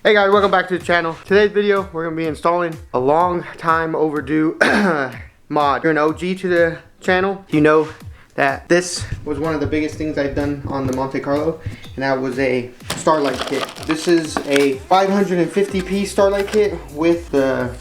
Hey guys, welcome back to the channel. Today's video, we're gonna be installing a long time overdue mod. If you're an OG to the channel, you know that this was one of the biggest things I've done on the Monte Carlo, and that was a Starlight kit. This is a 550p Starlight kit with the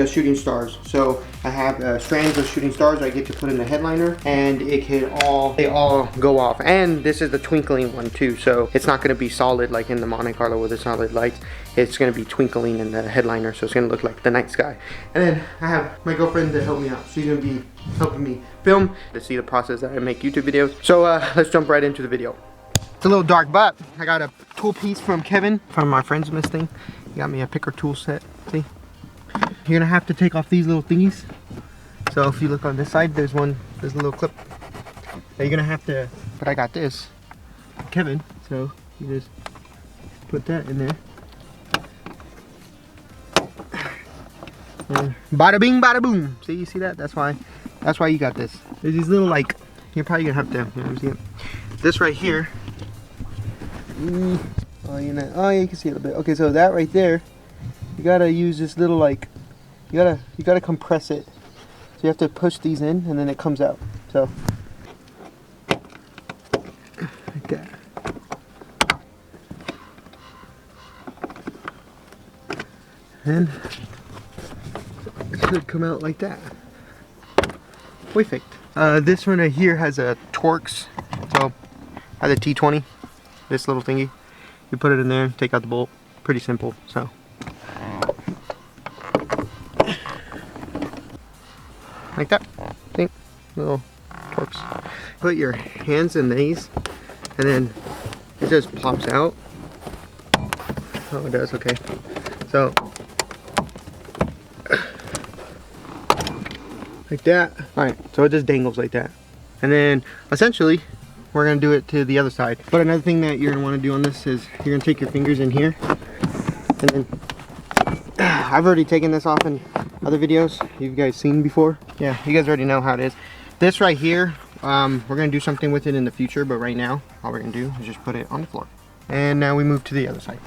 shooting stars. So I have strands of shooting stars I get to put in the headliner, and they all go off. And this is the twinkling one too, so it's not going to be solid like in the Monte Carlo with the solid lights. It's going to be twinkling in the headliner, so it's going to look like the night sky. And then I have my girlfriend to help me out. She's going to be helping me film to see the process that I make YouTube videos. So let's jump right into the video. It's a little dark, but I got a tool piece from Kevin, from my friend's Mustang. He got me a picker tool set. See? You're gonna have to take off these little thingies. So if you look on this side, there's a little clip that you're gonna have to, but I got this, Kevin, so you just put that in there. And bada bing, bada boom. See, you see that? That's why you got this. There's these little, like, you're probably gonna have to, see it. This right here. Oh, yeah, you can see it a bit. Okay, so that right there, you gotta use this little, like, you gotta compress it. So you have to push these in, and then it comes out. So like that. And it should come out like that. Perfect. This one right here has a Torx, so has a T20. This little thingy. You put it in there, take out the bolt. Pretty simple. So. Like that. See? Little Torx. Put your hands in these, and then it just pops out. Oh, it does. Okay. So, like that. Alright, so it just dangles like that. And then, essentially, we're going to do it to the other side. But another thing that you're going to want to do on this is you're going to take your fingers in here, and then I've already taken this off in other videos you've guys seen before. Yeah, you guys already know how it is. This right here, we're gonna do something with it in the future, but right now all we're gonna do is just put it on the floor. And now we move to the other side.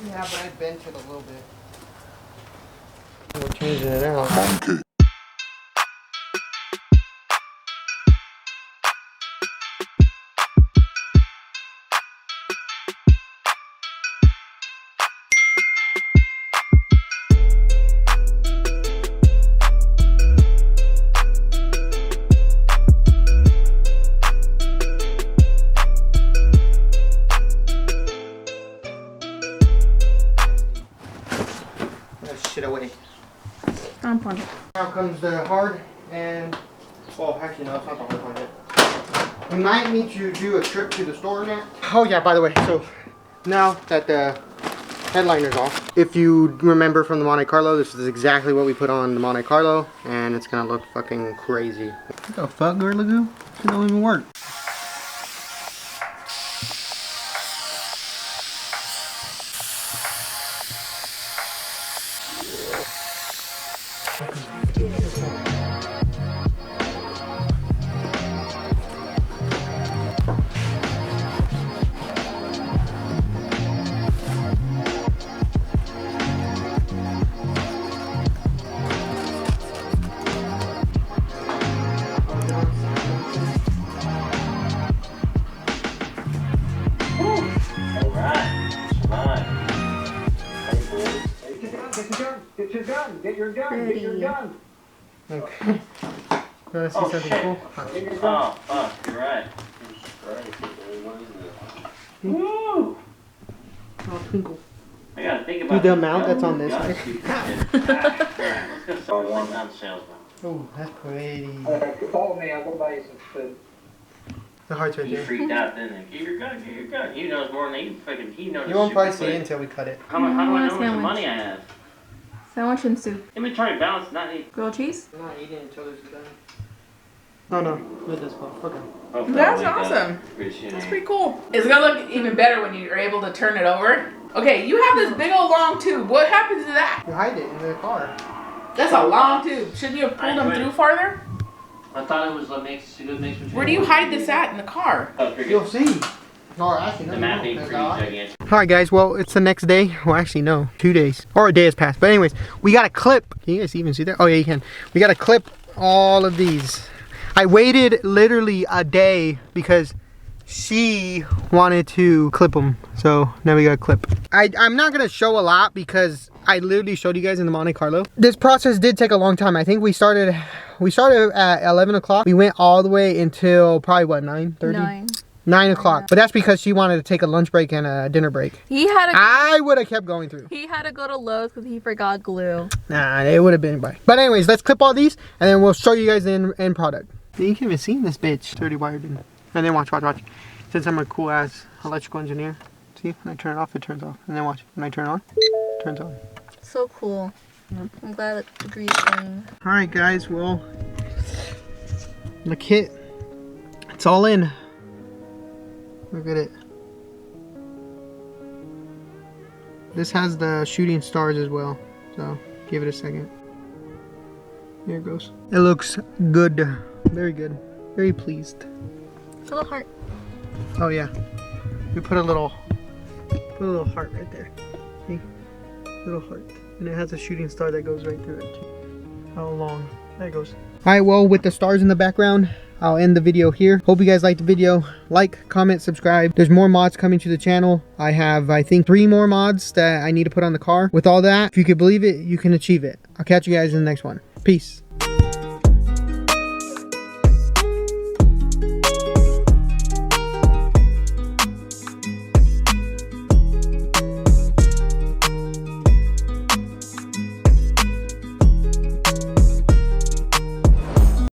Yeah, but I bent it a little bit. We're changing it out. Shit away. Now comes the hard, and well, actually no, it's not the hard one yet. We might need to do a trip to the store now. Oh yeah, by the way, so now that the headliner's off, if you remember from the Monte Carlo, this is exactly what we put on the Monte Carlo, and it's gonna look fucking crazy. What the fuck, Gorilla Goo? It don't even work. Get your gun. Get your gun. Get your gun. Okay. You want to see something shit. cool? Oh, fuck. You're right. Woo! Oh, twinkle. Are I gotta think about Dude, the amount that's on this side. Alright, let's go start one on sales now. Oh, that's pretty. Follow me, I'll go buy you some food. The heart's right He there. freaked out, didn't he? Get your gun, get your gun. He knows more than he knows. You won't probably see it until we cut it. How do I know how much Sandwich. money I have? Sandwich and soup. Inventory balance, not need. Grilled cheese? I'm not eating until there's done. Oh no, with this one. Okay. Oh, That's probably awesome. Pretty That's shitty. pretty cool. It's gonna look even better when you're able to turn it over. Okay, you have this big old long tube. What happens to that? You hide it in the car. That's a long tube. Shouldn't you have pulled them through farther? I thought it was a good mix between. Where do you hide this at in the car? Oh, pretty You'll good. see. Or actually, no, The you map won't. being There's pretty not. gigantic. Alright guys, well it's the next day. Well actually no, 2 days. Or a day has passed. But anyways, we got a clip. Can you guys even see that? Oh yeah, you can. We got to clip all of these. I waited literally a day because she wanted to clip them. So now we got a clip. I'm not going to show a lot because I literally showed you guys in the Monte Carlo. This process did take a long time. I think we started at 11 o'clock. We went all the way until probably what, 9:30? 9 o'clock. But that's because she wanted to take a lunch break and a dinner break. He had to. I would have kept going through. He had to go to Lowe's because he forgot glue. Nah, it would have been by. But anyways, let's clip all these and then we'll show you guys the end product. You can't even see this bitch. It's already wired in. And then watch. Since I'm a cool ass electrical engineer. See, when I turn it off, it turns off. And then watch. When I turn it on, it turns on. So cool. I'm glad it agrees thing. Alright guys, well, the kit, it's all in. Look at it. This has the shooting stars as well, so give it a second. Here it goes. It looks good, very good, very pleased. It's a little heart. Oh yeah, we put a little heart right there. See, little heart, and it has a shooting star that goes right through it. How long? There it goes. All right, well, with the stars in the background, I'll end the video here. Hope you guys liked the video. Like, comment, subscribe. There's more mods coming to the channel. I have, I think, 3 more mods that I need to put on the car. With all that, if you could believe it, you can achieve it. I'll catch you guys in the next one. Peace.